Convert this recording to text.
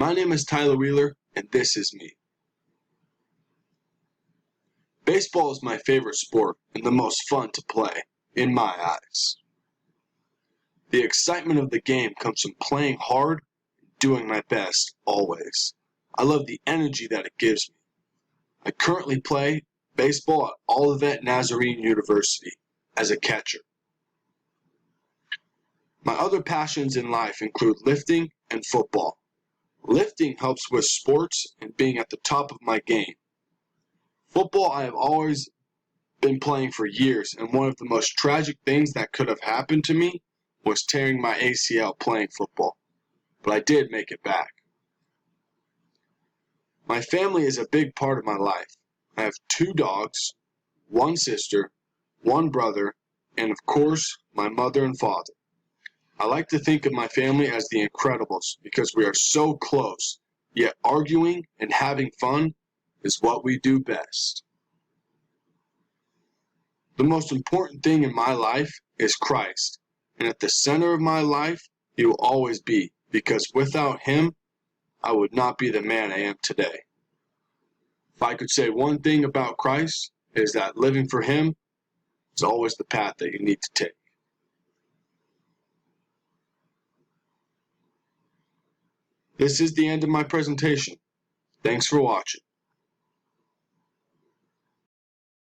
My name is Tyler Wheeler, and this is me. Baseball is my favorite sport and the most fun to play, in my eyes. The excitement of the game comes from playing hard and doing my best, always. I love the energy that it gives me. I currently play baseball at Olivet Nazarene University as a catcher. My other passions in life include lifting and football. Lifting helps with sports and being at the top of my game. Football I have always been playing for years, and one of the most tragic things that could have happened to me was tearing my ACL playing football. But I did make it back. My family is a big part of my life. I have 2 dogs, 1 sister, 1 brother, and of course, my mother and father. I like to think of my family as the Incredibles because we are so close, yet arguing and having fun is what we do best. The most important thing in my life is Christ, and at the center of my life, He will always be, because without Him, I would not be the man I am today. If I could say one thing about Christ, it is that living for Him is always the path that you need to take. This is the end of my presentation. Thanks for watching.